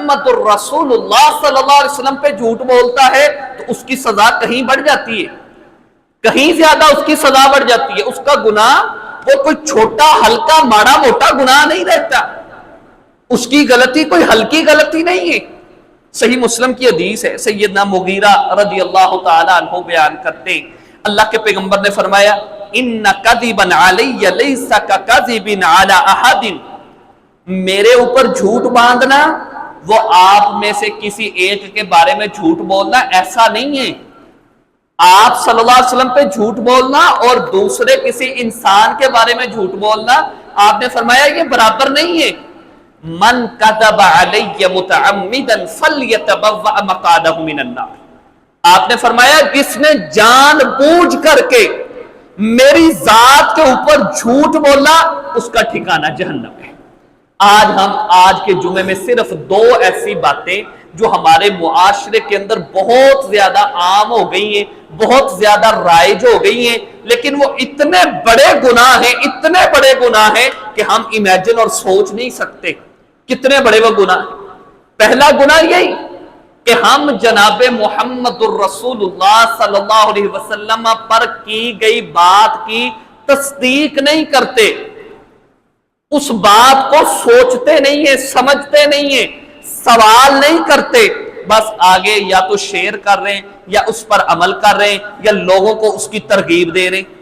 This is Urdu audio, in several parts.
محمد الرسول اللہ صلی اللہ علیہ وسلم پہ جھوٹ بولتا ہے تو اس کی سزا کہیں بڑھ جاتی ہے، کہیں زیادہ اس کی سزا بڑھ جاتی ہے. اس کا گناہ وہ کوئی چھوٹا ہلکا ماڑا موٹا گناہ نہیں رہتا، اس کی غلطی کوئی ہلکی غلطی نہیں ہے. صحیح مسلم کی حدیث ہے، سیدنا مغیرہ رضی اللہ تعالی عنہ بیان کرتے ہیں، اللہ کے پیغمبر نے فرمایا ان کذبا علی لیس ککذب علی احد، میرے اوپر جھوٹ باندھنا وہ آپ میں سے کسی ایک کے بارے میں جھوٹ بولنا ایسا نہیں ہے. آپ صلی اللہ علیہ وسلم پہ جھوٹ بولنا اور دوسرے کسی انسان کے بارے میں جھوٹ بولنا، آپ نے فرمایا یہ برابر نہیں ہے. من کذب علی متعمدا فلیتبوأ مقعدہ من النار، آپ نے فرمایا جس نے جان بوجھ کر کے میری ذات کے اوپر جھوٹ بولا اس کا ٹھکانہ جہنم ہے. آج کے جمعے میں صرف دو ایسی باتیں جو ہمارے معاشرے کے اندر بہت زیادہ عام ہو گئی ہیں، بہت زیادہ رائج ہو گئی ہیں، لیکن وہ اتنے بڑے گناہ ہیں کہ ہم امیجن اور سوچ نہیں سکتے کتنے بڑے وہ گناہ ہیں. پہلا گناہ یہی کہ ہم جناب محمد الرسول اللہ صلی اللہ علیہ وسلم پر کی گئی بات کی تصدیق نہیں کرتے، اس بات کو سوچتے نہیں ہیں، سمجھتے نہیں ہیں، سوال نہیں کرتے، بس آگے یا تو شیئر کر رہے ہیں یا اس پر عمل کر رہے ہیں یا لوگوں کو اس کی ترغیب دے رہے ہیں.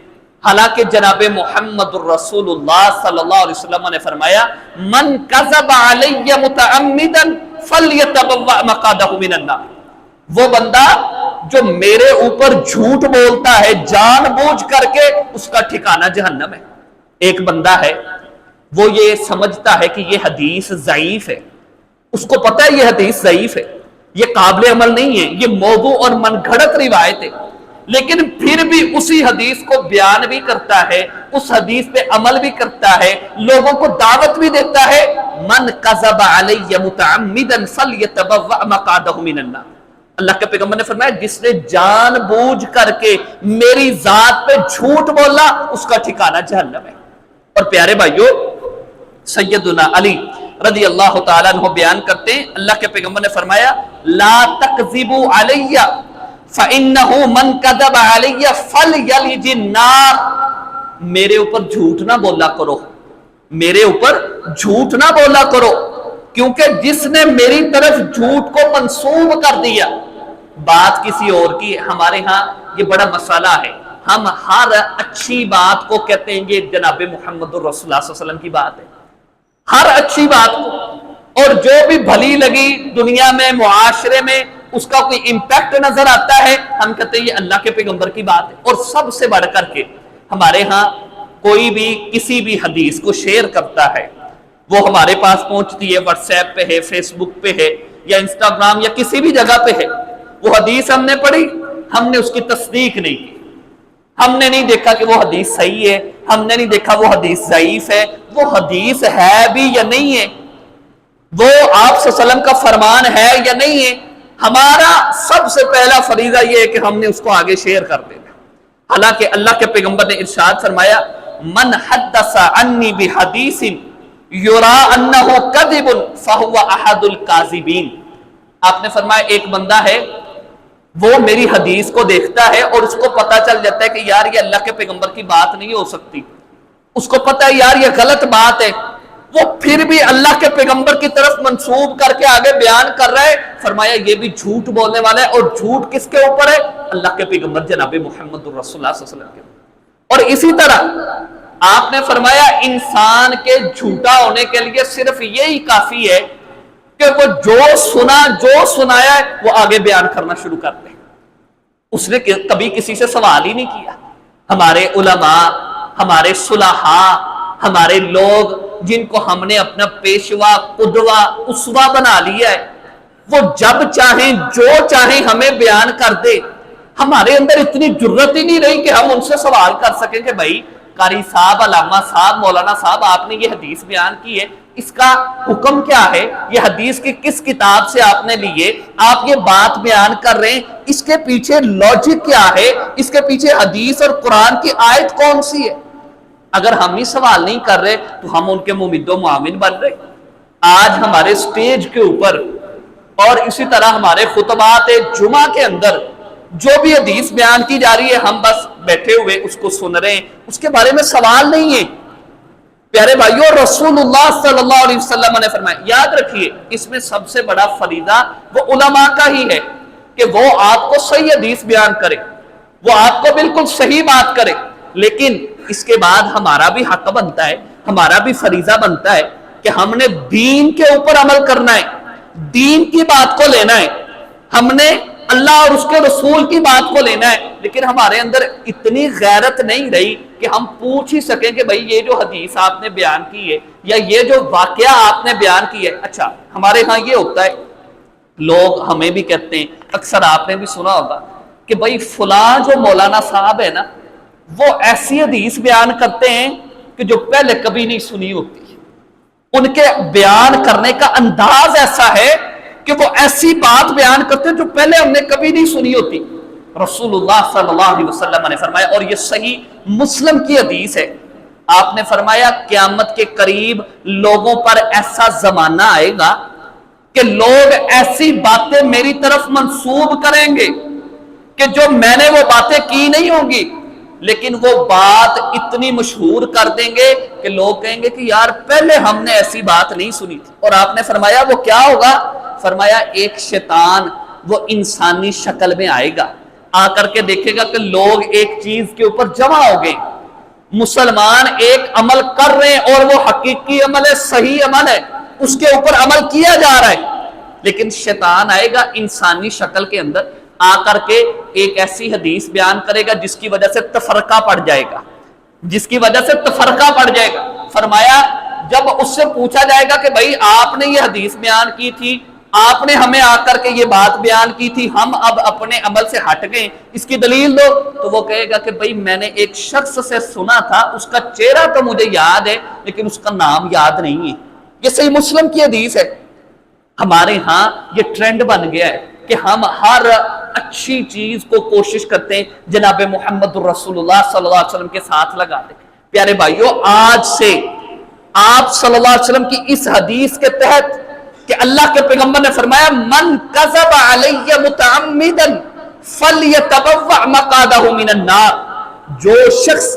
حالانکہ جناب محمد الرسول اللہ صلی اللہ علیہ وسلم نے فرمایا من کذب علی متعمدا فلیتبوأ مقعدہ من النار، وہ بندہ جو میرے اوپر جھوٹ بولتا ہے جان بوجھ کر کے اس کا ٹھکانہ جہنم ہے. ایک بندہ ہے وہ یہ سمجھتا ہے کہ یہ حدیث ضعیف ہے، اس کو پتہ ہے یہ حدیث ضعیف ہے، یہ قابل عمل نہیں ہے، یہ موضوع اور من گھڑت روایت ہے، لیکن پھر بھی اسی حدیث کو بیان بھی کرتا ہے، اس حدیث پہ عمل بھی کرتا ہے، لوگوں کو دعوت بھی دیتا ہے. من کذب علی متعمدا فلیتبوأ مقعدہ من النار، اللہ کے پیغمبر نے فرمایا جس نے جان بوجھ کر کے میری ذات پہ جھوٹ بولا اس کا ٹھکانہ جہنم ہے. اور پیارے بھائیو، سیدنا علی رضی اللہ تعالیٰ عنہ بیان کرتے ہیں، اللہ کے پیغمبر نے فرمایا لا تکذبوا علی فإنہ من کذب علی فلیلج النار، میرے اوپر جھوٹ نہ بولا کرو، میرے اوپر جھوٹ نہ بولا کرو، کیونکہ جس نے میری طرف جھوٹ کو منسوب کر دیا، بات کسی اور کی. ہمارے ہاں یہ بڑا مسئلہ ہے، ہم ہر اچھی بات کو کہتے ہیں یہ جناب محمد الرسول اللہ صلی اللہ علیہ وسلم کی بات ہے، ہر اچھی بات کو، اور جو بھی بھلی لگی دنیا میں معاشرے میں اس کا کوئی امپیکٹ نظر آتا ہے ہم کہتے ہیں یہ اللہ کے پیغمبر کی بات ہے. اور سب سے بڑھ کر کے ہمارے ہاں کوئی بھی کسی بھی حدیث کو شیئر کرتا ہے، وہ ہمارے پاس پہنچتی ہے، واٹس ایپ پہ ہے، فیس بک پہ ہے یا انسٹاگرام یا کسی بھی جگہ پہ ہے، وہ حدیث ہم نے پڑھی، ہم نے اس کی تصدیق نہیں کی، ہم نے نہیں دیکھا کہ وہ حدیث صحیح ہے، ہم نے نہیں دیکھا وہ حدیث ضعیف ہے، وہ حدیث ہے بھی یا نہیں ہے، وہ آپ صلی اللہ علیہ وسلم کا فرمان ہے یا نہیں ہے. ہمارا سب سے پہلا فریضہ یہ ہے کہ ہم نے اس کو آگے شیئر کر دینا. حالانکہ اللہ کے پیغمبر نے ارشاد فرمایا من حدث عنی بحدیث یرا انہ کذب فہو احد الکاذبین، آپ نے فرمایا ایک بندہ ہے وہ میری حدیث کو دیکھتا ہے اور اس کو پتا چل جاتا ہے کہ یار یہ اللہ کے پیغمبر کی بات نہیں ہو سکتی، اس کو پتا ہے یار یہ غلط بات ہے، وہ پھر بھی اللہ کے پیغمبر کی طرف منسوب کر کے آگے بیان کر رہا ہے. فرمایا یہ بھی جھوٹ بولنے والا ہے، اور جھوٹ کس کے اوپر ہے؟ اللہ کے پیغمبر جناب محمد الرسول اللہ صلی اللہ علیہ وسلم کے اوپر. اور اسی طرح آپ نے فرمایا انسان کے جھوٹا ہونے کے لیے صرف یہی کافی ہے کہ وہ جو سنایا ہے وہ آگے بیان کرنا شروع کر دے. اس نے کبھی کسی سے سوال ہی نہیں کیا. ہمارے علماء، ہمارے صلحاء، ہمارے لوگ جن کو ہم نے اپنا پیشوا، قدوہ، اسوہ بنا لیا ہے، وہ جب چاہیں جو چاہیں ہمیں بیان کر دے. ہمارے اندر اتنی جرت ہی نہیں رہی کہ ہم ان سے سوال کر سکیں کہ بھائی قاری صاحب، علامہ صاحب، مولانا صاحب، آپ نے یہ حدیث بیان کی ہے، اس کا حکم کیا ہے؟ یہ حدیث کی کس کتاب سے آپ نے لیے؟ آپ یہ بات بیان کر رہے ہیں، اس کے پیچھے لاجک کیا ہے؟ اس کے پیچھے حدیث اور قرآن کی آیت کون سی ہے؟ اگر ہم ہی سوال نہیں کر رہے تو ہم ان کے ممد و معاون بن رہے. آج ہمارے سٹیج کے اوپر اور اسی طرح ہمارے خطبات جمعہ کے اندر جو بھی حدیث بیان کی جا رہی ہے ہم بس بیٹھے ہوئے اس کو سن رہے ہیں، اس کے بارے میں سوال نہیں ہے۔ پیارے بھائیوں، رسول اللہ صلی اللہ علیہ وسلم نے فرمایا، یاد رکھیے اس میں سب سے بڑا فریضہ وہ علماء کا ہی ہے کہ وہ آپ کو صحیح حدیث بیان کرے، وہ آپ کو بالکل صحیح بات کرے، لیکن اس کے بعد ہمارا بھی حق بنتا ہے، ہمارا بھی فریضہ بنتا ہے کہ ہم نے دین کے اوپر عمل کرنا ہے، دین کی بات کو لینا ہے، ہم نے اللہ اور اس کے رسول کی بات کو لینا ہے، لیکن ہمارے اندر اتنی غیرت نہیں رہی کہ ہم پوچھ ہی سکیں کہ بھئی یہ جو حدیث آپ نے بیان کی ہے یا یہ جو واقعہ آپ نے بیان کی ہے۔ اچھا، ہمارے ہاں یہ ہوتا ہے، لوگ ہمیں بھی کہتے ہیں، اکثر آپ نے بھی سنا ہوگا کہ بھئی فلاں جو مولانا صاحب ہے نا وہ ایسی حدیث بیان کرتے ہیں کہ جو پہلے کبھی نہیں سنی ہوتی، ان کے بیان کرنے کا انداز ایسا ہے کہ وہ ایسی بات بیان کرتے ہیں جو پہلے ہم نے کبھی نہیں سنی ہوتی۔ رسول اللہ صلی اللہ علیہ وسلم نے فرمایا، اور یہ صحیح مسلم کی حدیث ہے، آپ نے فرمایا قیامت کے قریب لوگوں پر ایسا زمانہ آئے گا کہ لوگ ایسی باتیں میری طرف منسوب کریں گے کہ جو میں نے وہ باتیں کی نہیں ہوں گی، لیکن وہ بات اتنی مشہور کر دیں گے کہ لوگ کہیں گے کہ یار پہلے ہم نے ایسی بات نہیں سنی تھی۔ اور آپ نے فرمایا وہ کیا ہوگا؟ فرمایا ایک شیطان وہ انسانی شکل میں آئے گا، آ کر کے دیکھے گا کہ لوگ ایک چیز کے اوپر جمع ہو گئے، مسلمان ایک عمل کر رہے ہیں اور وہ حقیقی عمل ہے، صحیح عمل ہے، اس کے اوپر عمل کیا جا رہا ہے، لیکن شیطان آئے گا انسانی شکل کے اندر، آ کر کے ایک ایسی حدیث بیان کرے گا جس کی وجہ سے تفرقہ پڑ جائے گا، جس کی وجہ سے تفرقہ پڑ جائے گا۔ فرمایا جب اس سے پوچھا جائے گا کہ بھائی آپ نے یہ حدیث بیان کی تھی، آپ نے ہمیں آ کر کے یہ بات بیان کی تھی، ہم اب اپنے عمل سے ہٹ گئے، اس کی دلیل دو، تو وہ کہے گا کہ بھائی میں نے ایک شخص سے سنا تھا، اس کا چہرہ تو مجھے یاد ہے لیکن اس کا نام یاد نہیں ہے۔ یہ صحیح مسلم کی حدیث ہے۔ ہمارے ہاں یہ ٹرینڈ بن گیا ہے کہ ہم ہر اچھی چیز کو کوشش کرتے ہیں جناب محمد رسول اللہ صلی اللہ علیہ وسلم کے ساتھ لگا دیں۔ پیارے بھائیوں، آج سے آپ صلی اللہ علیہ وسلم کی اس حدیث کے تحت کہ اللہ کے پیغمبر نے فرمایا من کذب علی متعمدا فلیتبوأ مقعدہ من النار، جو شخص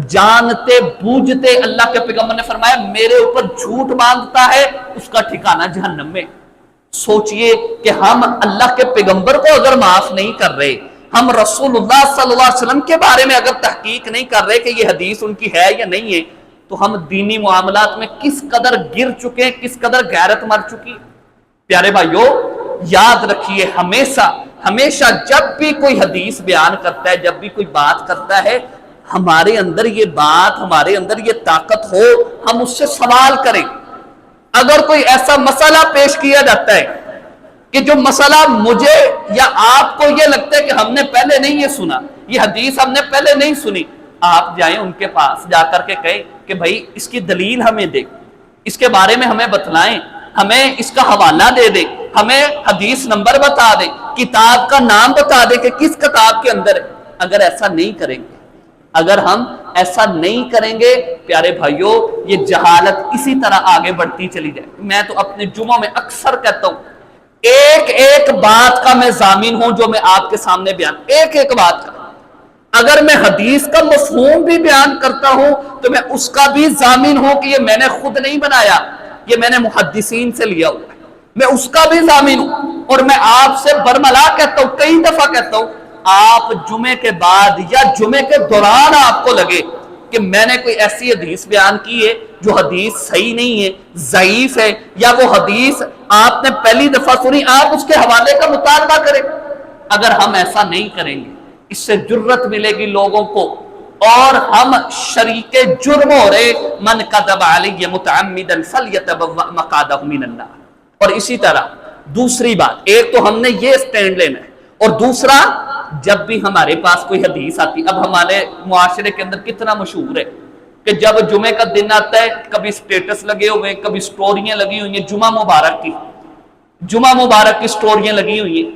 جانتے بوجھتے، اللہ کے پیغمبر نے فرمایا میرے اوپر جھوٹ باندھتا ہے، اس کا ٹھکانہ جہنم میں۔ سوچئے کہ ہم اللہ کے پیغمبر کو اگر معاف نہیں کر رہے، ہم رسول اللہ صلی اللہ علیہ وسلم کے بارے میں اگر تحقیق نہیں کر رہے کہ یہ حدیث ان کی ہے یا نہیں ہے، تو ہم دینی معاملات میں کس قدر گر چکے ہیں، کس قدر غیرت مر چکی۔ پیارے بھائیوں، یاد رکھیے ہمیشہ جب بھی کوئی حدیث بیان کرتا ہے، جب بھی کوئی بات کرتا ہے، ہمارے اندر یہ بات، ہمارے اندر یہ طاقت ہو، ہم اس سے سوال کریں۔ اگر کوئی ایسا مسئلہ پیش کیا جاتا ہے کہ جو مسئلہ مجھے یا آپ کو یہ لگتا ہے کہ ہم نے پہلے نہیں یہ سنا، یہ حدیث ہم نے پہلے نہیں سنی، آپ جائیں ان کے پاس، جا کر کے کہیں کہ بھائی اس کی دلیل ہمیں دے، اس کے بارے میں ہمیں بتلائیں، ہمیں اس کا حوالہ دے دیں، ہمیں حدیث نمبر بتا دیں، کتاب کا نام بتا دیں کہ کس کتاب کے اندر ہے۔ اگر ایسا نہیں کریں گے، اگر ہم ایسا نہیں کریں گے پیارے بھائیوں، یہ جہالت اسی طرح آگے بڑھتی چلی جائے۔ میں تو اپنے جمعوں میں اکثر کہتا ہوں، ایک ایک بات کا میں ضامن ہوں جو میں آپ کے سامنے بیان، ایک ایک بات کا، اگر میں حدیث کا مفہوم بھی بیان کرتا ہوں تو میں اس کا بھی ضامن ہوں کہ یہ میں نے خود نہیں بنایا، یہ میں نے محدثین سے لیا ہوا ہے، میں اس کا بھی ضامن ہوں۔ اور میں آپ سے برملا کہتا ہوں، کئی دفعہ کہتا ہوں، آپ جمعے کے بعد یا جمعے کے دوران آپ کو لگے کہ میں نے کوئی ایسی حدیث بیان کی ہے جو حدیث صحیح نہیں ہے، ضعیف ہے، یا وہ حدیث آپ نے پہلی دفعہ سنی، آپ اس کے حوالے کا مطالبہ کریں۔ اگر ہم ایسا نہیں کریں گے، اس سے جرت ملے گی لوگوں کو، اور ہم شریک جرم ہو رہے، من کذب علی متعمدا فلیتبوأ مقعدہ من النار۔ اور اسی طرح دوسری بات، ایک تو ہم نے یہ سٹینڈ لینا ہے، اور دوسرا جب بھی ہمارے پاس کوئی حدیث آتی، اب ہمارے معاشرے کے اندر کتنا مشہور ہے کہ جب جمعے کا دن آتا ہے، کبھی سٹیٹس لگے ہوئے، کبھی سٹوریاں لگی ہوئی ہیں جمعہ مبارک کی سٹوریاں لگی ہوئی ہیں،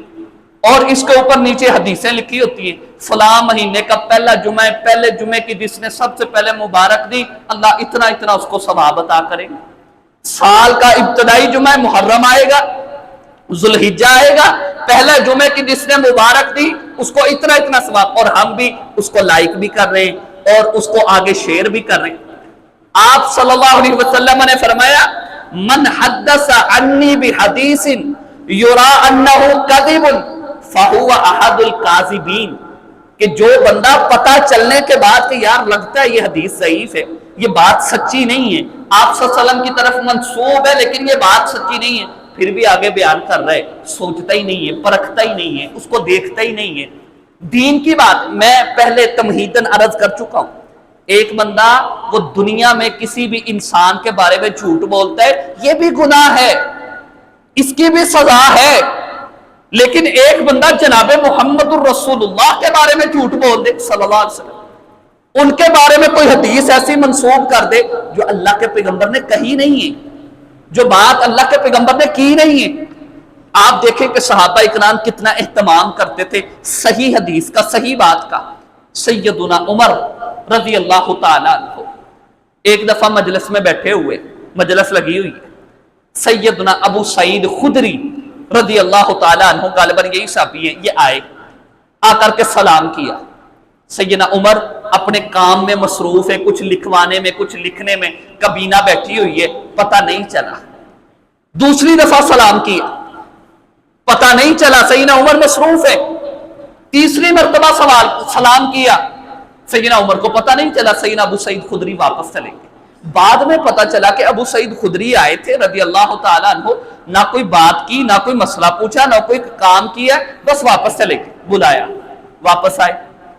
اور اس کے اوپر نیچے حدیثیں لکھی ہوتی ہیں، فلاں مہینے کا پہلا جمعہ ہے، پہلے جمعے کی جس نے سب سے پہلے مبارک دی، اللہ اتنا اتنا اس کو ثواب عطا کرے گا۔ سال کا ابتدائی جمعہ محرم آئے گا، ذوالحجہ آئے گا، پہلے جمعے کی جس نے مبارک دی اس کو اتنا اتنا ثواب، اور ہم بھی اس کو لائک بھی کر رہے ہیں اور اس کو آگے شیئر بھی کر رہے ہیں۔ آپ صلی اللہ علیہ وسلم نے فرمایا من حدث عنی بحدیث یرا انہ کذب فہو احد الکاذبین، کہ جو بندہ پتہ چلنے کے بعد کہ یار لگتا ہے یہ حدیث ضعیف ہے، یہ بات سچی نہیں ہے، آپ صلی اللہ علیہ وسلم کی طرف منسوب ہے لیکن یہ بات سچی نہیں ہے، پھر بھی آگے بیان کر رہے، سوچتا ہی نہیں ہے، پرکھتا ہی نہیں ہے، اس کو دیکھتا ہی نہیں ہے۔ دین کی بات میں پہلے تمہیداً عرض کر چکا ہوں، ایک بندہ وہ دنیا میں کسی بھی انسان کے بارے میں جھوٹ بولتا ہے، یہ بھی گناہ ہے، اس کی بھی سزا ہے، لیکن ایک بندہ جناب محمد الرسول اللہ کے بارے میں جھوٹ بول دے صلی اللہ علیہ وسلم، ان کے بارے میں کوئی حدیث ایسی منسوب کر دے جو اللہ کے پیغمبر نے کہی نہیں ہے، جو بات اللہ کے پیغمبر نے کی نہیں ہے۔ آپ دیکھیں کہ صحابہ اکرام کتنا اہتمام کرتے تھے صحیح حدیث کا، صحیح بات کا۔ سیدنا عمر رضی اللہ تعالیٰ عنہ ایک دفعہ مجلس میں بیٹھے ہوئے، مجلس لگی ہوئی ہے، سیدنا ابو سعید خدری رضی اللہ تعالیٰ عنہ غالباً یہی صحابی ہیں، یہ آئے، آ کر کے سلام کیا۔ سیدنا عمر اپنے کام میں مصروف ہے، کچھ لکھوانے میں کچھ لکھنے میں، کابینہ بیٹھی ہوئی ہے، پتہ نہیں چلا۔ دوسری دفعہ سلام کیا، پتہ نہیں چلا، سیدنا عمر مصروف ہے۔ تیسری مرتبہ سلام کیا، سیدنا عمر کو پتہ نہیں چلا، سیدنا ابو سعید خدری واپس چلے گئے۔ بعد میں پتہ چلا کہ ابو سعید خدری آئے تھے رضی اللہ تعالیٰ عنہ، نہ کوئی بات کی، نہ کوئی مسئلہ پوچھا، نہ کوئی کام کیا، بس واپس چلے گئے۔ بلایا، واپس آئے،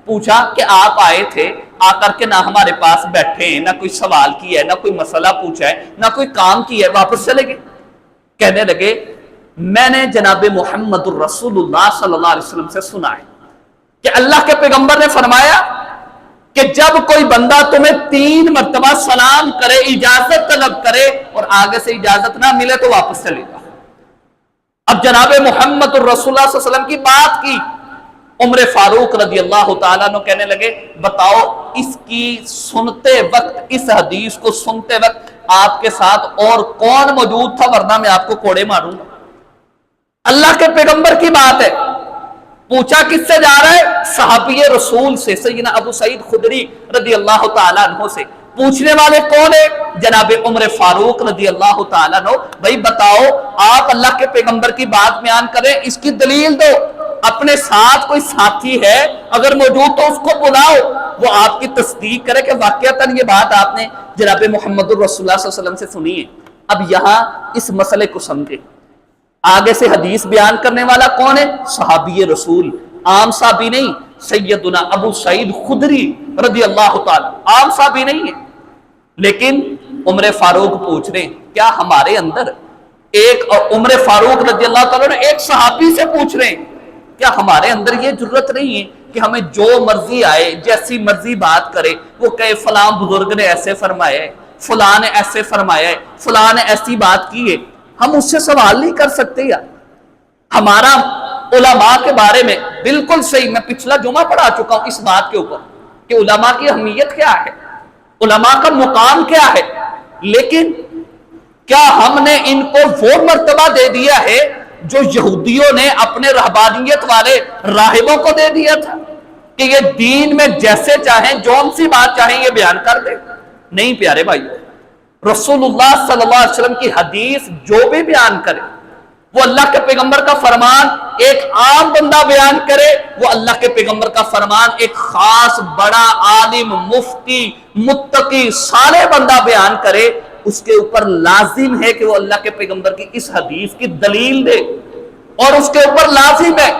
پوچھا کہ آپ آئے تھے، آ کر کے نہ ہمارے پاس بیٹھے ہیں، نہ کوئی سوال کیا ہے، نہ کوئی مسئلہ پوچھا ہے، نہ کوئی کام کیا ہے، واپس چلے گئے۔ کہنے لگے میں نے جناب محمد الرسول اللہ صلی اللہ علیہ وسلم سے سنا ہے کہ اللہ کے پیغمبر نے فرمایا کہ جب کوئی بندہ تمہیں 3 مرتبہ سلام کرے، اجازت طلب کرے اور آگے سے اجازت نہ ملے تو واپس چلے گا۔ اب جناب محمد الرسول اللہ صلی اللہ علیہ وسلم کی بات کی، عمر فاروق رضی اللہ تعالیٰ عنہ کہنے لگے بتاؤ اس کی سنتے وقت، اس حدیث کو سنتے وقت آپ کے ساتھ اور کون موجود تھا، ورنہ میں آپ کو کوڑے ماروں گا۔ اللہ کے پیغمبر کی بات ہے، پوچھا کس سے جا رہا ہے؟ صحابی رسول سے، سیدنا ابو سعید خدری رضی اللہ تعالیٰ عنہ سے۔ پوچھنے والے کون ہے؟ جناب عمر فاروق رضی اللہ تعالیٰ عنہ۔ بھائی بتاؤ، آپ اللہ کے پیغمبر کی بات بیان کریں، اس کی دلیل دو، اپنے ساتھ کوئی ساتھی ہے اگر موجود تو اس کو بلاؤ، وہ آپ کی تصدیق کرے کہ واقعتاً یہ بات آپ نے جناب محمد الرسول اللہ صلی اللہ علیہ وسلم سے سنی ہے۔ اب یہاں اس مسئلے کو سمجھے، آگے سے حدیث بیان کرنے والا کون ہے؟ صحابی رسول، عام صحابی نہیں، سیدنا ابو سعید خدری رضی اللہ تعالی، عام صحابی نہیں ہے۔ لیکن عمر فاروق پوچھ رہے ہیں کیا ہمارے اندر ایک، اور عمر فاروق رضی اللہ تعالیٰ نے ایک صحابی سے پوچھ رہے ہیں کیا ہمارے اندر یہ جرت نہیں ہے کہ ہمیں جو مرضی آئے، جیسی مرضی بات کرے، وہ کہے فلاں بزرگ نے ایسے فرمایا ہے، فلاں نے ایسے فرمایا ہے، فلاں نے ایسی بات کی ہے، ہم اس سے سوال نہیں کر سکتے؟ یا ہمارا علماء کے بارے میں بالکل صحیح، میں پچھلا جمعہ پڑھا چکا ہوں اس بات کے اوپر کہ علماء کی اہمیت کیا ہے، علماء کا مقام کیا ہے، لیکن کیا ہم نے ان کو وہ مرتبہ دے دیا ہے جو یہودیوں نے اپنے رہبانیت والے راہبوں کو دے دیا تھا کہ یہ دین میں جیسے چاہیں، جون سی بات چاہیں یہ بیان کر دیں؟ نہیں پیارے بھائیو، رسول اللہ صلی اللہ علیہ وسلم کی حدیث جو بھی بیان کرے وہ اللہ کے پیغمبر کا فرمان، ایک عام بندہ بیان کرے وہ اللہ کے پیغمبر کا فرمان، ایک خاص بڑا عالم، مفتی، متقی، صالح بندہ بیان کرے، اس کے اوپر لازم ہے کہ وہ اللہ کے پیغمبر کی اس حدیث کی دلیل دے، اور اس کے اوپر لازم ہے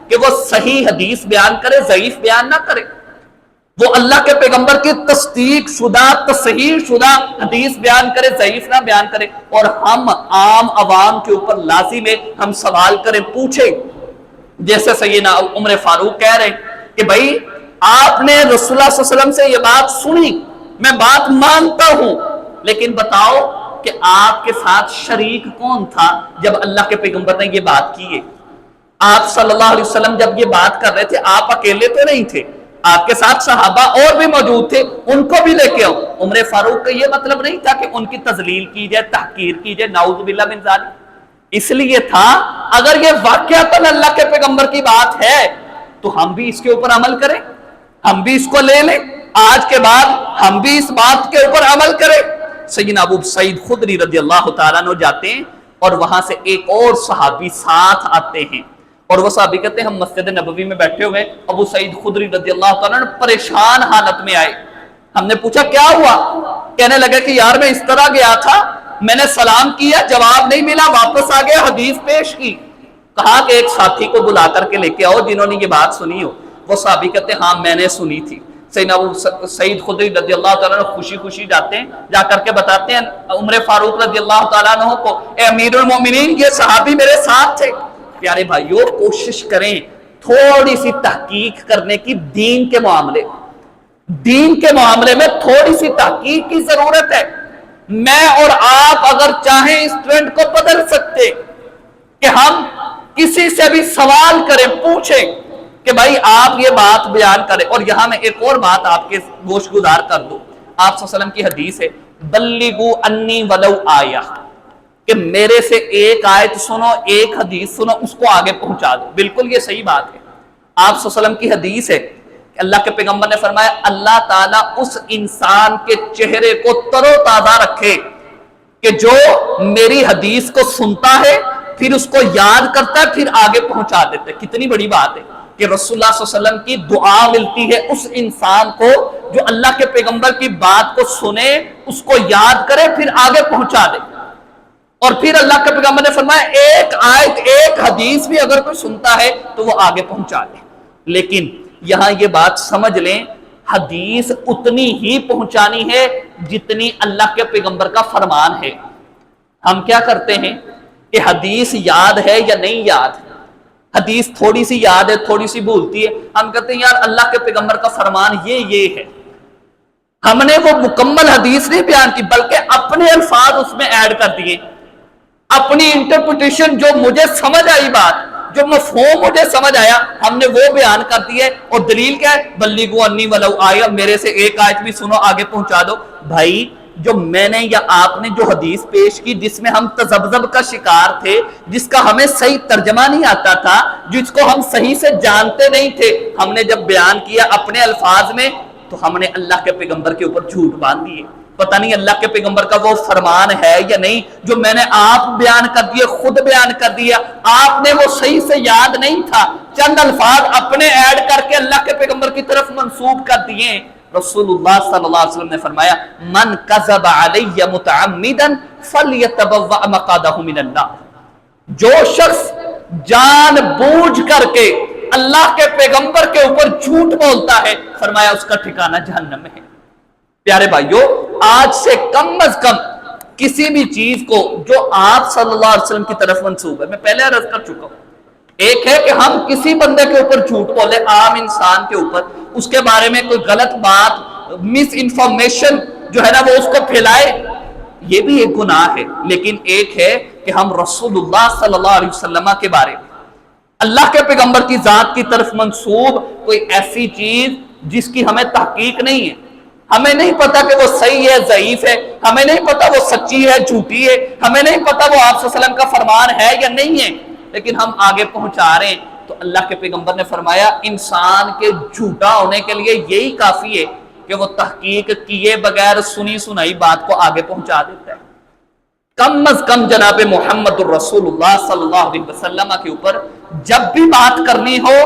کہ وہ صحیح حدیث بیان کرے، ضعیف بیان نہ کرے، وہ اللہ کے پیغمبر کی تصدیق شدہ، تصحیح شدہ حدیث بیان کرے، ضعیف نہ بیان کرے۔ اور ہم عام عوام کے اوپر لازم ہے ہم سوال کریں، پوچھیں، جیسے سیدنا عمر فاروق کہہ رہے ہیں کہ بھائی آپ نے رسول اللہ صلی اللہ علیہ وسلم سے یہ بات سنی، میں بات مانتا ہوں، لیکن بتاؤ کہ آپ کے ساتھ شریک کون تھا جب اللہ کے پیغمبر نے یہ بات کی ہے؟ آپ صلی اللہ علیہ وسلم جب یہ بات کر رہے تھے آپ اکیلے تو نہیں تھے، آپ کے ساتھ صحابہ اور بھی موجود تھے، ان کو بھی لے کے آؤ۔ عمر فاروق کا یہ مطلب نہیں تھا کہ ان کی تذلیل کی جائے، تحقیر کی جائے، نعوذ باللہ من ذالک، اس لیے تھا اگر یہ واقعتاً اللہ کے پیغمبر کی بات ہے تو ہم بھی اس کے اوپر عمل کریں، ہم بھی اس کو لے لیں، آج کے بعد ہم بھی اس بات کے اوپر عمل کریں۔ سیدنا ابو سعید خدری رضی اللہ تعالیٰ عنہ جاتے ہیں اور وہاں سے ایک اور صحابی ساتھ آتے ہیں، اور وہ صحابی کہتے ہیں ہم مسجد نبوی میں بیٹھے ہوئے، ابو سعید خدری رضی اللہ تعالیٰ عنہ پریشان حالت میں آئے۔ ہم نے پوچھا کیا ہوا؟ کہنے لگا کہ یار میں اس طرح گیا تھا، میں نے سلام کیا، جواب نہیں ملا، واپس آ گیا، حدیث پیش کی۔ کہا کہ ایک ساتھی کو بلا کر کے لے کے آؤ جنہوں نے یہ بات سنی ہو۔ وہ صحابی کہتے ہیں ہاں میں نے سنی تھی۔ سیدنا ابو سعید خدری رضی اللہ تعالیٰ عنہ خوشی خوشی جاتے ہیں، جا کر کے بتاتے ہیں عمر فاروق رضی اللہ تعالیٰ عنہ کو، اے امیر المومنین یہ صحابی میرے ساتھ تھے۔ پیارے بھائیوں کوشش کریں تھوڑی سی تحقیق کرنے کی، دین کے معاملے میں تھوڑی سی تحقیق کی ضرورت ہے۔ میں اور آپ اگر چاہیں اس ٹرینڈ کو بدل سکتے کہ ہم کسی سے بھی سوال کریں، پوچھیں کہ بھائی آپ یہ بات بیان کریں۔ اور یہاں میں ایک اور بات آپ کے گوش گزار کر دوں، آپ صلی اللہ علیہ وسلم کی حدیث ہے بلغوا انی ولو آیہ، کہ میرے سے ایک آیت سنو، ایک حدیث سنو، اس کو آگے پہنچا دو۔ بالکل یہ صحیح بات ہے۔ آپ صلی اللہ علیہ وسلم کی حدیث ہے کہ اللہ کے پیغمبر نے فرمایا اللہ تعالیٰ اس انسان کے چہرے کو تر و تازہ رکھے کہ جو میری حدیث کو سنتا ہے، پھر اس کو یاد کرتا ہے، پھر آگے پہنچا دیتا ہے۔ کتنی بڑی بات ہے کہ رسول اللہ صلی اللہ علیہ وسلم کی دعا ملتی ہے اس انسان کو جو اللہ کے پیغمبر کی بات کو سنے، اس کو یاد کرے، پھر آگے پہنچا دے۔ اور پھر اللہ کے پیغمبر نے فرمایا ایک آیت، ایک حدیث بھی اگر کوئی سنتا ہے تو وہ آگے پہنچا دے۔ لیکن یہاں یہ بات سمجھ لیں، حدیث اتنی ہی پہنچانی ہے جتنی اللہ کے پیغمبر کا فرمان ہے۔ ہم کیا کرتے ہیں کہ حدیث یاد ہے یا نہیں یاد، حدیث تھوڑی سی یاد ہے، تھوڑی سی بھولتی ہے، ہم کہتے ہیں یار اللہ کے پیغمبر کا فرمان یہ ہے۔ ہم نے وہ مکمل حدیث نہیں بیان کی بلکہ اپنے الفاظ اس میں ایڈ کر دیے، اپنی انٹرپریٹیشن، جو مجھے سمجھ آئی بات، جو مفہوم مجھے سمجھ آیا، ہم نے وہ بیان کر دی ہے۔ اور دلیل کیا ہے؟ بلغوا انی ولو آیہ، میرے سے ایک آیت بھی سنو، آگے پہنچا دو۔ بھائی جو میں نے یا آپ نے جو حدیث پیش کی جس میں ہم تذبذب کا شکار تھے، جس کا ہمیں صحیح ترجمہ نہیں آتا تھا، جس کو ہم صحیح سے جانتے نہیں تھے، ہم نے جب بیان کیا اپنے الفاظ میں تو ہم نے اللہ کے پیغمبر کے اوپر جھوٹ باندھ دیے۔ پتہ نہیں اللہ کے پیغمبر کا وہ فرمان ہے یا نہیں جو میں نے آپ بیان کر دیے، خود بیان کر دیا، آپ نے وہ صحیح سے یاد نہیں تھا، چند الفاظ اپنے ایڈ کر کے اللہ کے پیغمبر کی طرف منسوب کر دیے۔ رسول اللہ صلی اللہ علیہ وسلم نے فرمایا من کذب علی متعمدا فلیتبوأ مقعدہ من النار، جو شخص جان بوجھ کر کے اللہ کے پیغمبر کے اوپر جھوٹ بولتا ہے، فرمایا اس کا ٹھکانہ جہنم میں ہے۔ پیارے بھائیو آج سے کم از کم کسی بھی چیز کو جو آپ صلی اللہ علیہ وسلم کی طرف منسوب ہے، میں پہلے عرض کر چکا ہوں، ایک ہے کہ ہم کسی بندے کے اوپر جھوٹ بولے، عام انسان کے اوپر، اس کے بارے میں کوئی غلط بات، مس انفارمیشن جو ہے نا وہ اس کو پھیلائے، یہ بھی ایک گناہ ہے۔ لیکن ایک ہے کہ ہم رسول اللہ صلی اللہ علیہ وسلم کے بارے میں، اللہ کے پیغمبر کی ذات کی طرف منسوب کوئی ایسی چیز جس کی ہمیں تحقیق نہیں ہے، ہمیں نہیں پتا کہ وہ صحیح ہے ضعیف ہے، ہمیں نہیں پتا وہ سچی ہے جھوٹی ہے، ہمیں نہیں پتا وہ آپ صلی اللہ علیہ وسلم کا فرمان ہے یا نہیں ہے، لیکن ہم آگے پہنچا رہے ہیں، تو اللہ کے پیغمبر نے فرمایا انسان کے جھوٹا ہونے کے لیے یہی کافی ہے کہ وہ تحقیق کیے بغیر سنی سنائی بات کو آگے پہنچا دیتا ہے۔ کم از کم جناب محمد الرسول اللہ صلی اللہ علیہ وسلم کے اوپر جب بھی بات کرنی ہو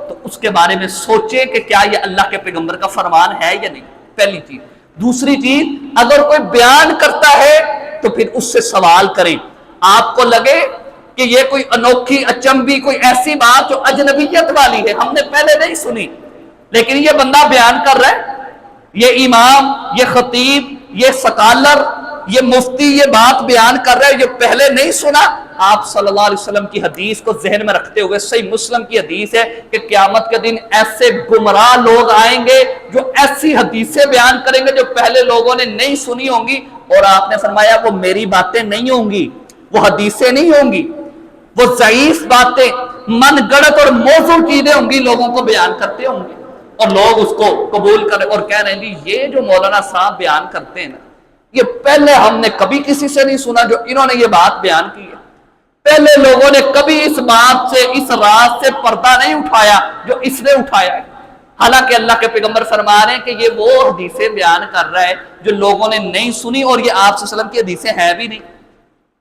تو اس کے بارے میں سوچے کہ کیا یہ اللہ کے پیغمبر کا فرمان ہے یا نہیں، پہلی چیز۔ دوسری چیز، اگر کوئی بیان کرتا ہے تو پھر اس سے سوال کریں، آپ کو لگے کہ یہ کوئی انوکھی اچنبی کوئی ایسی بات جو اجنبیت والی ہے، ہم نے پہلے نہیں سنی، لیکن یہ بندہ بیان کر رہا ہے، یہ امام، یہ خطیب، یہ سکالر، یہ مفتی یہ بات بیان کر رہا ہے، یہ پہلے نہیں سنا۔ آپ صلی اللہ علیہ وسلم کی حدیث کو ذہن میں رکھتے ہوئے، صحیح مسلم کی حدیث ہے کہ قیامت کے دن ایسے گمراہ لوگ آئیں گے جو ایسی حدیثیں بیان کریں گے جو پہلے لوگوں نے نہیں سنی ہوں گی، اور آپ نے فرمایا وہ میری باتیں نہیں ہوں گی، وہ حدیثیں نہیں ہوں گی، وہ ضعیف باتیں، من گڑت اور موضوع چیزیں ہوں گی، لوگوں کو بیان کرتے ہوں گے، اور لوگ اس کو قبول کریں اور کہہ رہے ہیں یہ جو مولانا صاحب بیان کرتے ہیں نا، یہ پہلے ہم نے کبھی کسی سے نہیں سنا جو انہوں نے یہ بات بیان کی ہے۔ پہلے لوگوں نے کبھی اس بات سے، اس راز سے پردہ نہیں اٹھایا جو اس نے اٹھایا ہے۔ حالانکہ اللہ کے پیغمبر فرما رہے ہیں کہ یہ وہ حدیثیں بیان کر رہا ہے جو لوگوں نے نہیں سنی، اور یہ آپ صلی اللہ علیہ وسلم کی حدیثیں ہیں بھی نہیں،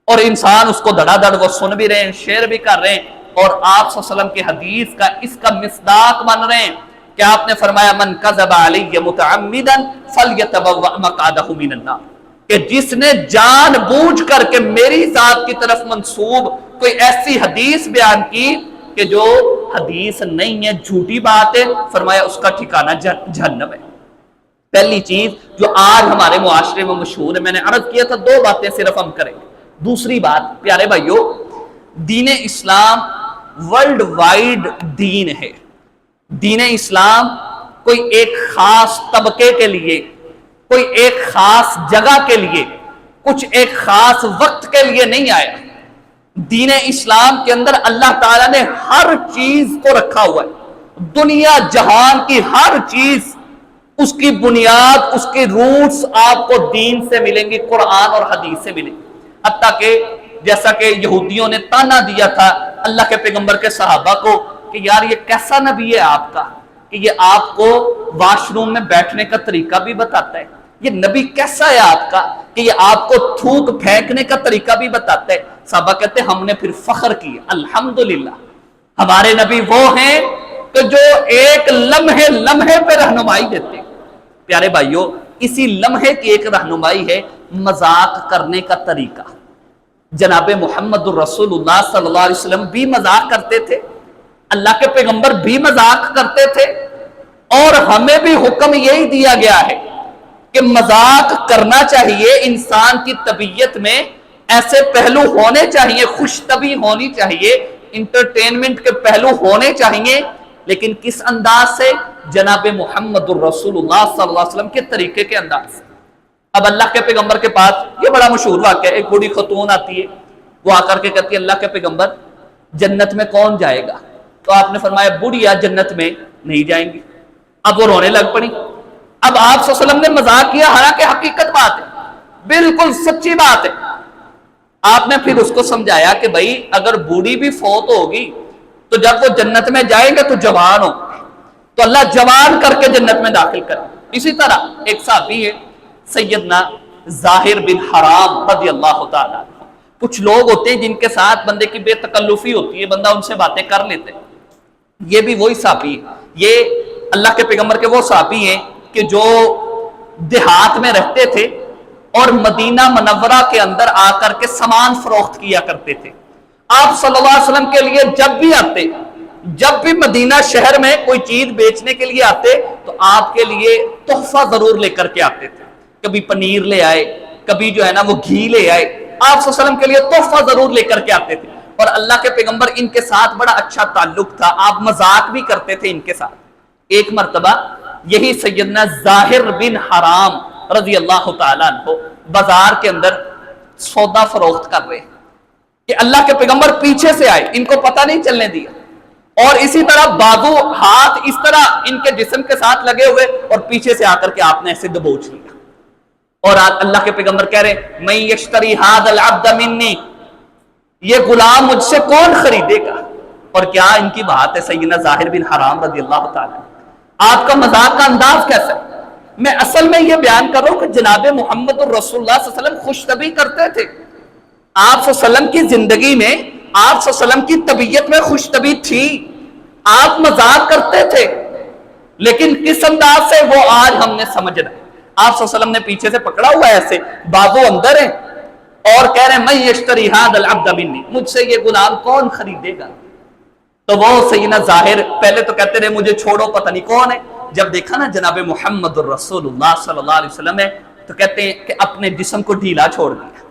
اور انسان اس کو دڑا دڑ وہ سن بھی رہے ہیں، شیئر بھی کر رہے ہیں، اور آپ صلی اللہ علیہ وسلم کی حدیث کا اس کا مصداق بن رہے ہیں کہ آپ نے فرمایا من کذب علی متعمدا فلیتبوأ مقعدہ من النار، کہ جس نے جان بوجھ کر کے میری ذات کی طرف منسوب کوئی ایسی حدیث بیان کی کہ جو حدیث نہیں ہے، جھوٹی بات ہے، فرمایا اس کا ٹھکانہ جہنم ہے۔ پہلی چیز جو آج ہمارے معاشرے میں مشہور ہے، میں نے عرض کیا تھا 2 باتیں صرف ہم کریں گے۔ دوسری بات، پیارے بھائیو، دین اسلام ورلڈ وائڈ دین ہے۔ دین اسلام کوئی ایک خاص طبقے کے لیے، کوئی ایک خاص جگہ کے لیے، کچھ ایک خاص وقت کے لیے نہیں آیا۔ دین اسلام کے اندر اللہ تعالیٰ نے ہر چیز کو رکھا ہوا ہے، دنیا جہان کی ہر چیز، اس کی بنیاد، اس کی روٹس آپ کو دین سے ملیں گی، قرآن اور حدیث سے ملیں گی۔ حتیٰ کہ جیسا کہ یہودیوں نے تانا دیا تھا اللہ کے پیغمبر کے صحابہ کو کہ یار یہ کیسا نبی ہے آپ کا کہ یہ آپ کو واش روم میں بیٹھنے کا طریقہ بھی بتاتا ہے، یہ نبی کیسا ہے آپ کا کہ یہ آپ کو تھوک پھینکنے کا طریقہ بھی بتاتا ہے۔ صحابہ کہتے ہیں ہم نے پھر فخر کیا، الحمدللہ ہمارے نبی وہ ہیں کہ جو ایک لمحے پہ رہنمائی دیتے ہیں۔ پیارے بھائیو، اسی لمحے کی ایک رہنمائی ہے مذاق کرنے کا طریقہ۔ جناب محمد الرسول اللہ صلی اللہ علیہ وسلم بھی مذاق کرتے تھے، اللہ کے پیغمبر بھی مذاق کرتے تھے، اور ہمیں بھی حکم یہی دیا گیا ہے کہ مذاق کرنا چاہیے۔ انسان کی طبیعت میں ایسے پہلو ہونے چاہیے، خوش طبی ہونی چاہیے، انٹرٹینمنٹ کے پہلو ہونے چاہیے، لیکن کس انداز سے؟ جناب محمد الرسول اللہ صلی اللہ علیہ وسلم کے طریقے کے انداز سے۔ اب اللہ کے پیغمبر کے پاس یہ بڑا مشہور واقعہ ہے، ایک بوڑھی خاتون آتی ہے، وہ آ کر کے کہتی ہے اللہ کے پیغمبر جنت میں کون جائے گا؟ تو آپ نے فرمایا بوڑھیا جنت میں نہیں جائیں گی۔ اب وہ رونے لگ پڑی۔ اب آپ صلی اللہ علیہ وسلم نے مذاق کیا، حالانکہ حقیقت بات ہے، بالکل سچی بات ہے۔ آپ نے پھر اس کو سمجھایا کہ بھائی اگر بوڑھی بھی فوت ہوگی تو جب وہ جنت میں جائیں گے تو جوان ہو، تو اللہ جوان کر کے جنت میں داخل کرے۔ اسی طرح ایک صحابی ہے سیدنا ظاہر بن حرام رضی اللہ تعالیٰ عنہ۔ کچھ لوگ ہوتے ہیں جن کے ساتھ بندے کی بے تکلفی ہوتی ہے، بندہ ان سے باتیں کر لیتے ہیں، یہ بھی وہی صحابی ہے۔ یہ اللہ کے پیغمبر کے وہ صحابی ہیں کہ جو دیہات میں رہتے تھے اور مدینہ منورہ کے اندر آ کر کے سامان فروخت کیا کرتے تھے۔ آپ صلی اللہ علیہ وسلم کے لیے جب بھی آتے، جب بھی مدینہ شہر میں کوئی چیز بیچنے کے لیے آتے تو آپ کے لیے تحفہ ضرور لے کر کے آتے تھے۔ کبھی پنیر لے آئے، کبھی جو ہے نا وہ گھی لے آئے، آپ صلی اللہ علیہ وسلم کے لیے تحفہ ضرور لے کر کے آتے تھے۔ اور اللہ کے پیغمبر ان کے ساتھ بڑا اچھا تعلق تھا، آپ مذاق بھی کرتے تھے ان کے ساتھ۔ ایک مرتبہ یہی سیدنا ظاہر بن حرام رضی اللہ تعالیٰ عنہ بازار کے اندر سودا فروخت کر رہے کہ اللہ کے پیغمبر پیچھے سے آئے، ان کو پتہ نہیں چلنے دیا، اور اسی طرح بازو ہاتھ اس طرح ان کے جسم کے ساتھ لگے ہوئے، اور پیچھے سے آ کر کے آپ نے ایسے دبوچ لیا۔ اور اللہ کے پیغمبر کہہ رہے میں یشتری ھذا العبد منی، یہ غلام مجھ سے کون خریدے گا؟ اور کیا ان کی بات ہے سیدنا ظاہر بن حرام رضی اللہ تعالیٰ۔ آپ کا مذاق کا انداز کیسا ہے؟ میں اصل میں یہ بیان کر رہا ہوں کہ جناب محمد الرسول اللہ صلی اللہ علیہ وسلم خوش طبی کرتے تھے۔ آپ صلی اللہ علیہ وسلم کی زندگی میں، آپ صلی اللہ علیہ وسلم کی طبیعت میں خوش طبی تھی، آپ مذاق کرتے تھے، لیکن کس انداز سے وہ آج ہم نے سمجھنا۔ آپ صلی اللہ علیہ وسلم نے پیچھے سے پکڑا ہوا ہے ایسے، بازو اندر ہے، اور کہہ رہے ہیں میں یشتری ھذا العبد منی، مجھ سے یہ غلام کون خریدے گا؟ تو وہ سیدنا ظاہر پہلے تو کہتے رہے مجھے چھوڑو، پتہ نہیں کون ہے۔ جب دیکھا نا جناب محمد الرسول اللہ صلی اللہ علیہ وسلم ہے تو کہتے ہیں کہ اپنے جسم کو ڈھیلا چھوڑ دیا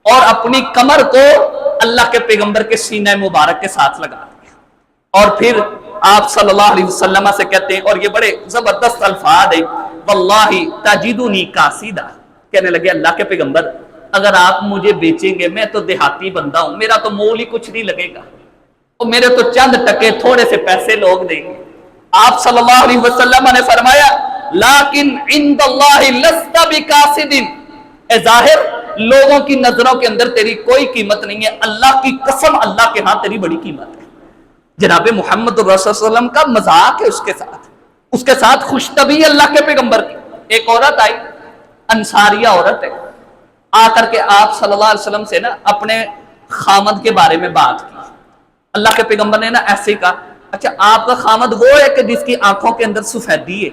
اور اپنی کمر کو اللہ کے پیغمبر کے سینہ مبارک کے ساتھ لگا دیا، اور پھر آپ صلی اللہ علیہ وسلم سے کہتے ہیں، اور یہ بڑے زبردست الفاظ ہیں، واللہ تجدنی قاصدا، کہنے لگے اللہ کے پیغمبر اگر آپ مجھے بیچیں گے، میں تو دیہاتی بندہ ہوں، میرا تو مول ہی کچھ نہیں لگے گا، اور میرے تو چند ٹکے تھوڑے سے پیسے لوگ دیں گے۔ آپ صلی اللہ علیہ وسلم نے فرمایا لیکن عند اللہ لست بقاصد، اے ظاہر لوگوں کی نظروں کے اندر تیری کوئی قیمت نہیں ہے، اللہ کی قسم اللہ کے ہاں تیری بڑی قیمت ہے۔ جناب محمد رسول اللہ صلی اللہ علیہ وسلم کا مذاق ہے اس کے ساتھ خوش طبعی اللہ کے پیغمبر کی۔ ایک عورت آئی، انصاریہ عورت ہے، آ کر کے آپ صلی اللہ علیہ وسلم سے نا اپنے خامد کے بارے میں بات کی۔ اللہ کے پیغمبر نے نا ایسے ہی کہا، اچھا آپ کا خامد وہ ہے کہ جس کی آنکھوں کے اندر سفیدی ہے؟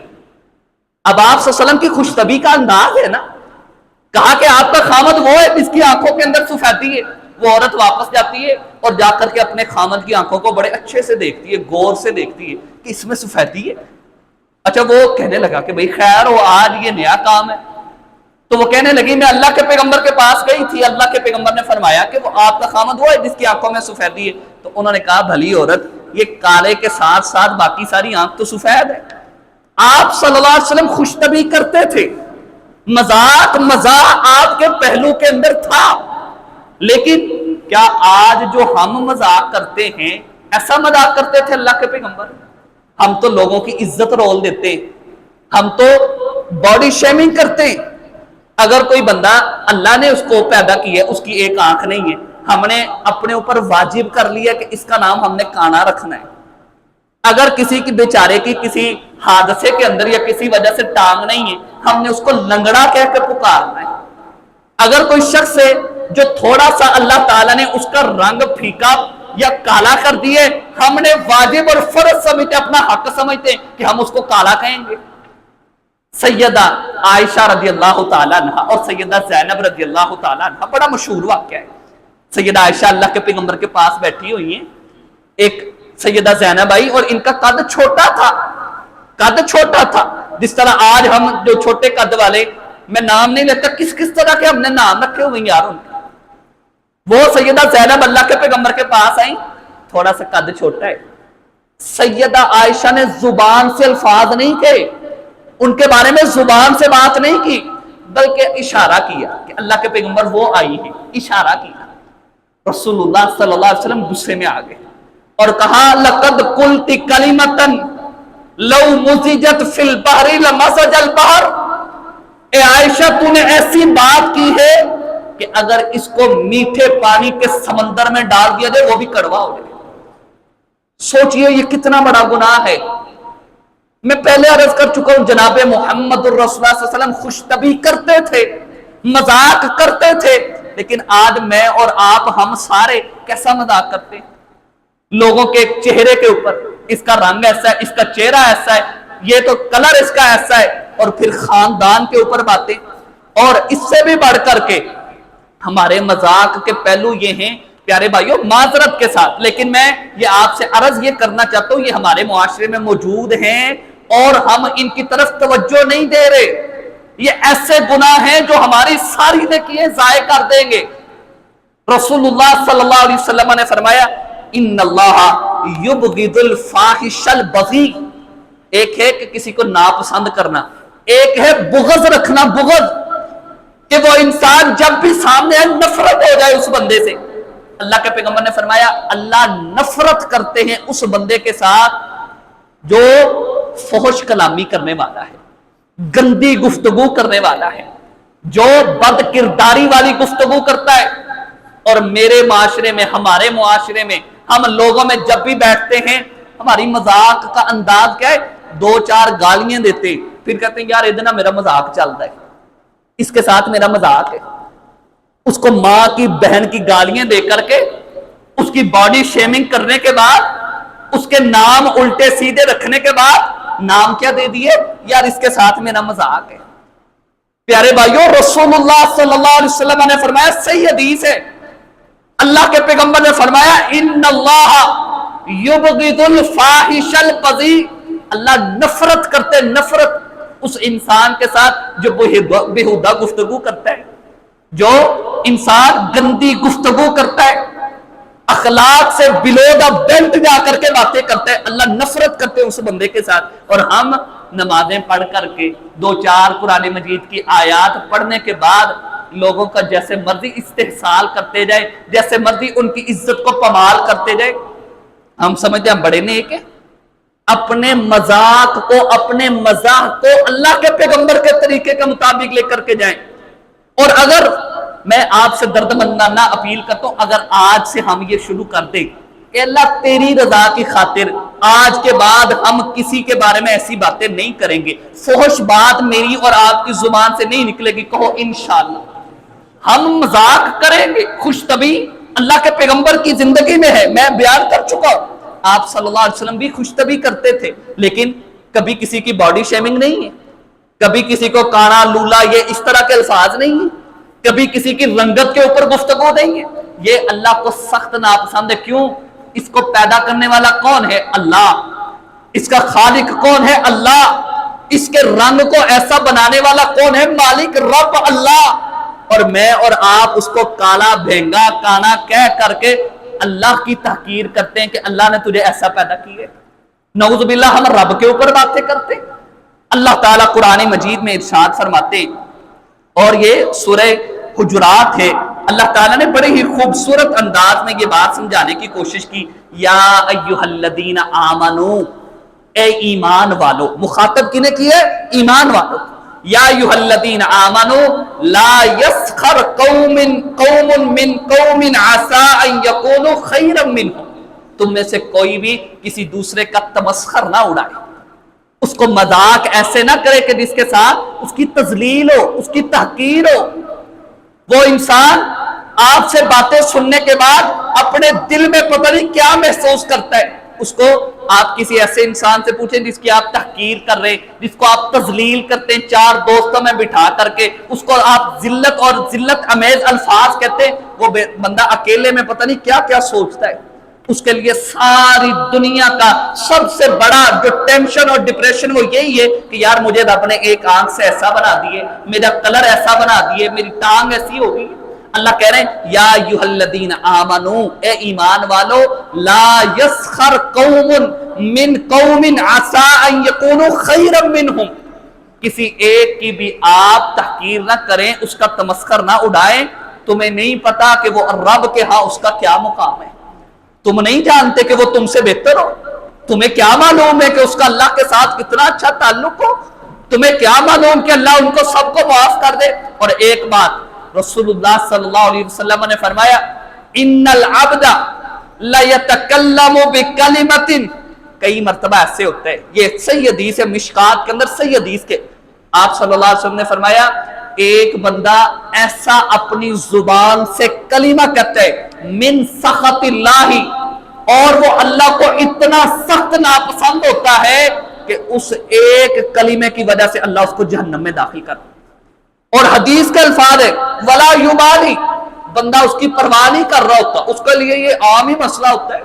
اب آپ صلی اللہ علیہ وسلم کی خوش طبعی کا انداز ہے نا، کہا کہ آپ کا خامد وہ ہے جس کی آنکھوں کے اندر سفیدی ہے۔ وہ عورت واپس جاتی ہے اور جا کر کے اپنے خامد کی آنکھوں کو بڑے اچھے سے دیکھتی ہے، غور سے دیکھتی ہے کہ اس میں سفیدی ہے۔ اچھا وہ کہنے لگا کہ بھئی خیر ہو، آج یہ نیا کام ہے۔ تو وہ کہنے لگی میں اللہ کے پیغمبر کے پاس گئی تھی، اللہ کے پیغمبر نے فرمایا کہ وہ آپ کا خامد وہ ہے جس کی آنکھوں میں سفیدی ہے۔ تو انہوں نے کہا بھلی عورت، یہ کالے کے ساتھ ساتھ باقی ساری آنکھ تو سفید ہے۔ آپ صلی اللہ علیہ وسلم خوش طبعی کرتے تھے، مذاق مزاح آپ کے پہلو کے اندر تھا، لیکن کیا آج جو ہم مذاق کرتے ہیں ایسا مذاق کرتے تھے اللہ کے پیغمبر؟ ہم تو لوگوں کی عزت رول دیتے ہیں، ہم تو باڈی شیمنگ کرتے ہیں۔ اگر کوئی بندہ اللہ نے اس کو پیدا کیا ہے، اس کی ایک آنکھ نہیں ہے، ہم نے اپنے اوپر واجب کر لیا کہ اس کا نام ہم نے کانا رکھنا ہے۔ اگر کسی کی بیچارے کی کسی حادثے کے اندر یا کسی وجہ سے ٹانگ نہیں ہے، ہم نے اس کو لنگڑا کہہ کے پکارنا ہے۔ اگر کوئی شخص ہے جو تھوڑا سا اللہ تعالیٰ نے اس کا رنگ پھیکا یا کالا کر دیے، ہم نے واجب اور فرض سمجھتے، اپنا حق سمجھتے کہ ہم اس کو کالا کہیں گے۔ سیدہ عائشہ رضی اللہ تعالیٰ عنہ اور سیدہ زینب رضی اللہ تعالیٰ عنہ، بڑا مشہور واقعہ ہے۔ سیدہ عائشہ اللہ کے پیغمبر کے پاس بیٹھی ہوئی ہیں، ایک سیدہ زینب آئی اور ان کا قد چھوٹا تھا، جس طرح آج ہم جو چھوٹے قد والے، میں نام نہیں لیتا، کس طرح کے ہم نے نام رکھے ہوئے یار ان کے۔ وہ سیدہ زینب اللہ کے پیغمبر کے پاس آئیں، تھوڑا سا قد چھوٹا ہے۔ سیدہ عائشہ نے زبان سے الفاظ نہیں کہے، ان کے بارے میں زبان سے بات نہیں کی، بلکہ اشارہ کیا کہ اللہ کے پیغمبر وہ آئی ہیں، اشارہ کیا۔ رسول اللہ صلی اللہ علیہ وسلم غصے میں آ گئے اور کہا لقد قلت کلمۃ لو مزجت فی البحر لمزج البحر، اے عائشہ تو نے ایسی بات کی ہے کہ اگر اس کو میٹھے پانی کے سمندر میں ڈال دیا جائے وہ بھی کڑوا ہو جائے۔ سوچئے یہ کتنا بڑا گناہ ہے۔ میں پہلے عرض کر چکا ہوں، جناب محمد الرسول صلی اللہ علیہ وسلم خوش طبعی کرتے تھے، مذاق کرتے تھے، لیکن آج میں اور آپ ہم سارے کیسا مذاق کرتے ہیں؟ لوگوں کے چہرے کے اوپر اس کا رنگ ایسا ہے، اس کا چہرہ ایسا ہے، یہ تو کلر اس کا ایسا ہے، اور پھر خاندان کے اوپر باتیں۔ اور اس سے بھی بڑھ کر کے ہمارے مذاق کے پہلو یہ ہیں پیارے بھائیوں، معذرت کے ساتھ، لیکن میں یہ آپ سے عرض یہ کرنا چاہتا ہوں، یہ ہمارے معاشرے میں موجود ہیں اور ہم ان کی طرف توجہ نہیں دے رہے۔ یہ ایسے گناہ ہیں جو ہماری ساری نیکیاں ضائع کر دیں گے۔ رسول اللہ صلی اللہ علیہ وسلم نے فرمایا ان اللہ یبغض الفاحش البذیء، ایک ہے کہ کسی کو ناپسند کرنا، ایک ہے بغض رکھنا، بغض کہ وہ انسان جب بھی سامنے آئے نفرت ہو جائے اس بندے سے۔ اللہ کے پیغمبر نے فرمایا اللہ نفرت کرتے ہیں اس بندے کے ساتھ جو فحش کلامی کرنے والا ہے، گندی گفتگو کرنے والا ہے، جو بد کرداری والی گفتگو کرتا ہے۔ اور میرے معاشرے میں، ہمارے معاشرے میں، ہم لوگوں میں جب بھی بیٹھتے ہیں ہماری مذاق کا انداز کیا ہے؟ دو چار گالیاں دیتے پھر کہتے ہیں یار ادنا میرا مذاق چل رہا ہے، اس کے ساتھ میرا مذاق ہے۔ اس کو ماں کی بہن کی گالیاں دے کر کے، اس کی باڈی شیمنگ کرنے کے بعد، اس کے نام الٹے سیدھے رکھنے کے بعد نام کیا دے دیے؟ یار اس کے ساتھ میرا مذاق ہے۔ پیارے بھائیوں، رسول اللہ صلی اللہ علیہ وسلم نے فرمایا، صحیح حدیث ہے، اللہ کے پیغمبر نے فرمایا ان اللہ یبغض الفاحش البذیء، اللہ نفرت کرتے، نفرت اس انسان کے ساتھ جو بےہودہ گفتگو کرتا ہے، جو انسان گندی گفتگو کرتا ہے، اخلاق سے بلو دا بیلٹ جا کر کے باتیں کرتا ہے، اللہ نفرت کرتے ہیں اس بندے کے ساتھ۔ اور ہم نمازیں پڑھ کر کے دو چار قرآن مجید کی آیات پڑھنے کے بعد لوگوں کا جیسے مرضی استحصال کرتے جائے، جیسے مرضی ان کی عزت کو پامال کرتے جائے۔ ہم سمجھتے ہیں بڑے نیک ہیں، اپنے مذاق کو، اپنے مزاح کو اللہ کے پیغمبر کے طریقے کے مطابق لے کر کے جائیں۔ اور اگر میں آپ سے درد مندانہ اپیل کرتا ہوں، اگر آج سے ہم یہ شروع کر دیں کہ اللہ تیری رضا کی خاطر آج کے بعد ہم کسی کے بارے میں ایسی باتیں نہیں کریں گے، فحش بات میری اور آپ کی زبان سے نہیں نکلے گی، کہو انشاءاللہ ہم مذاق کریں گے۔ خوش طبی اللہ کے پیغمبر کی زندگی میں ہے، میں بیان کر چکا ہوں، آپ صلی اللہ علیہ وسلم بھی خوش طبی کرتے تھے، لیکن کبھی کسی کی باڈی شیمنگ نہیں ہے، کبھی کسی کو کانا لولا یہ اس طرح کے الفاظ نہیں ہیں، کبھی کسی کی رنگت کے اوپر گفتگو نہیں ہے۔ یہ اللہ کو سخت ناپسند ہے۔ کیوں؟ اس کو پیدا کرنے والا کون ہے؟ اللہ۔ اس کا خالق کون ہے؟ اللہ۔ اس کے رنگ کو ایسا بنانے والا کون ہے؟ مالک رب اللہ۔ اور میں اور آپ اس کو کالا بھینگا کانا کہہ کر کے اللہ کی تحقیر کرتے ہیں کہ اللہ نے تجھے ایسا پیدا کیا ہے۔ نعوذ باللہ ہم رب کے اوپر باتیں کرتے ہیں۔ اللہ تعالیٰ قرآن مجید میں ارشاد فرماتے ہیں، اور یہ سورہ حجرات ہے، اللہ تعالیٰ نے بڑے ہی خوبصورت انداز میں یہ بات سمجھانے کی کوشش کی، یا ایھا الذین آمنو، اے ایمان والو۔ مخاطب کنے کی ہے؟ ایمان والو۔ یا ایھا الذین آمنو لا یسخر قوم من قوم عسى ان یکونوا خیرا منهم، تم میں سے کوئی بھی کسی دوسرے کا تمسخر نہ اڑائے، اس کو مذاق ایسے نہ کرے کہ جس کے ساتھ اس کی تذلیل ہو، اس کی تحقیر ہو۔ وہ انسان آپ سے باتیں سننے کے بعد اپنے دل میں پتہ نہیں کیا محسوس کرتا ہے، اس کو آپ کسی ایسے انسان سے پوچھیں جس کی آپ تحقیر کر رہے ہیں، جس کو آپ تذلیل کرتے ہیں، چار دوستوں میں بٹھا کر کے اس کو آپ ذلت اور ذلت امیز الفاظ کہتے ہیں، وہ بندہ اکیلے میں پتہ نہیں کیا کیا سوچتا ہے۔ اس کے لیے ساری دنیا کا سب سے بڑا جو ٹینشن اور ڈپریشن وہ یہی ہے کہ یار مجھے رب نے ایک آنکھ سے ایسا بنا دیے، میرا کلر ایسا بنا دیے، میری ٹانگ ایسی ہوگی۔ اللہ کہہ رہے ہیں یا ایھا الذین آمنو، اے ایمان والو، لا یسخر قوم من قوم عسى ان یکونوا خیرا منهم، کسی ایک کی بھی آپ تحقیر نہ کریں، اس کا تمسخر نہ اڑائیں۔ تمہیں نہیں پتا کہ وہ رب کے ہاں اس کا کیا مقام ہے، تم نہیں جانتے کہ وہ تم سے بہتر ہو، تمہیں کیا معلوم ہے کہ اس کا اللہ کے ساتھ کتنا اچھا تعلق ہو، تمہیں کیا معلوم کہ اللہ ان کو سب کو معاف کر دے۔ اور ایک بات رسول اللہ صلی اللہ علیہ وسلم نے فرمایا، ان العبد لیتکلم بکلمۃ، کئی مرتبہ ایسے ہوتا ہے، یہ صحیح حدیث ہے، مشکات کے اندر صحیح حدیث کے آپ صلی اللہ علیہ وسلم نے فرمایا ایک بندہ ایسا اپنی زبان سے کلمہ کہتا ہے من سخط اللہ، اور وہ اللہ کو اتنا سخت ناپسند ہوتا ہے کہ اس ایک کلمے کی وجہ سے اللہ اس کو جہنم میں داخل کر۔ اور حدیث کے الفاظ ہے ولا یبالی، بندہ اس کی پرواہ نہیں کر رہا ہوتا، اس کے لیے یہ عام ہی مسئلہ ہوتا ہے،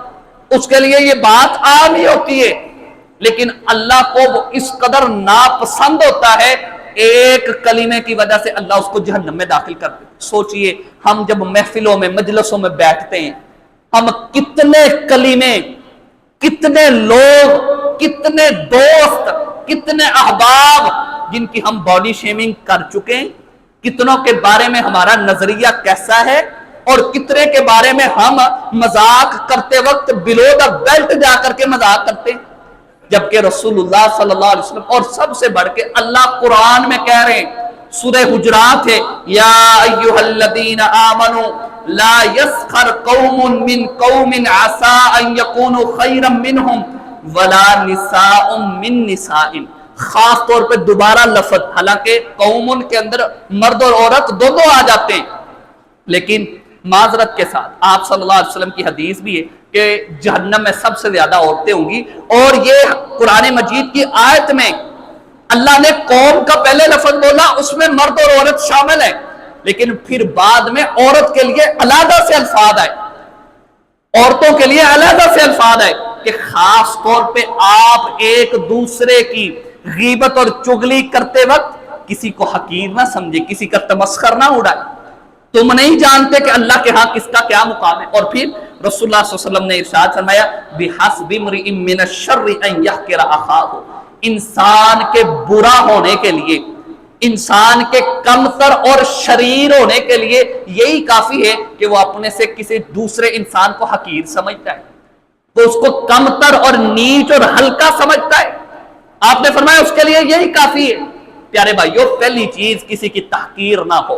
اس کے لیے یہ بات عام ہی ہوتی ہے، لیکن اللہ کو وہ اس قدر ناپسند ہوتا ہے ایک کلمے کی وجہ سے اللہ اس کو جہنم میں داخل کر دے۔ سوچئے ہم جب محفلوں میں مجلسوں میں بیٹھتے ہیں، ہم کتنے کلمے، کتنے لوگ، کتنے دوست، کتنے احباب جن کی ہم باڈی شیمنگ کر چکے ہیں، کتنوں کے بارے میں ہمارا نظریہ کیسا ہے، اور کتنے کے بارے میں ہم مذاق کرتے وقت بلو دا بیلٹ جا کر کے مذاق کرتے ہیں، جبکہ رسول اللہ صلی اللہ علیہ وسلم اور سب سے بڑھ کے اللہ قرآن میں کہہ رہے ہیں، سورہ حجرات ہے، یا ایھا الذین آمنوا لا یسخر قوم من قوم عسى ان یکونوا خیرا منهم ولا نساء من نساء، خاص طور پہ دوبارہ لفظ، حالانکہ قوم کے اندر مرد اور عورت دونوں آ جاتے ہیں، لیکن معذرت کے ساتھ آپ صلی اللہ علیہ وسلم کی حدیث بھی ہے کہ جہنم میں سب سے زیادہ عورتیں ہوں گی، اور یہ قرآن مجید کی آیت میں اللہ نے قوم کا پہلے لفظ بولا، اس میں مرد اور عورت شامل ہے، لیکن پھر بعد میں عورت کے لیے علیحدہ سے الفاظ آئے، عورتوں کے لیے علیحدہ سے الفاظ آئے کہ خاص طور پہ آپ ایک دوسرے کی غیبت اور چغلی کرتے وقت کسی کو حقیر نہ سمجھے، کسی کا تمسخر نہ اڑائے، تم نہیں جانتے کہ اللہ کے ہاں کس کا کیا مقام ہے۔ اور پھر رسول اللہ صلی اللہ علیہ وسلم نے ارشاد فرمایا بِحَسْبِ امْرِئٍ مِّنَ الشَّرِّ أَن يَحْقِرَ أَخَاهُ، انسان کے برا ہونے کے لیے، انسان کے کمتر اور شریر ہونے کے لیے یہی کافی ہے کہ وہ اپنے سے کسی دوسرے انسان کو حقیر سمجھتا ہے، وہ اس کو کمتر اور نیچ اور ہلکا سمجھتا ہے۔ آپ نے فرمایا اس کے لیے یہی کافی ہے۔ پیارے بھائیو، پہلی چیز کسی کی تحقیر نہ ہو،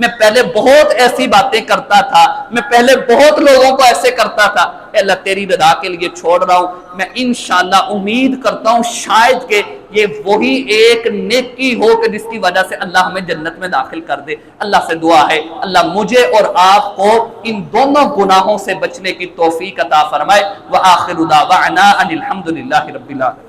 میں پہلے بہت ایسی باتیں کرتا تھا، میں پہلے بہت لوگوں کو ایسے کرتا تھا، اے اللہ تیری رضا کے لیے چھوڑ رہا ہوں۔ میں انشاءاللہ امید کرتا ہوں شاید کہ یہ وہی ایک نیکی ہو کہ جس کی وجہ سے اللہ ہمیں جنت میں داخل کر دے۔ اللہ سے دعا ہے اللہ مجھے اور آپ کو ان دونوں گناہوں سے بچنے کی توفیق عطا فرمائے۔ وآخر دعوانا ان الحمدللہ رب العالمین۔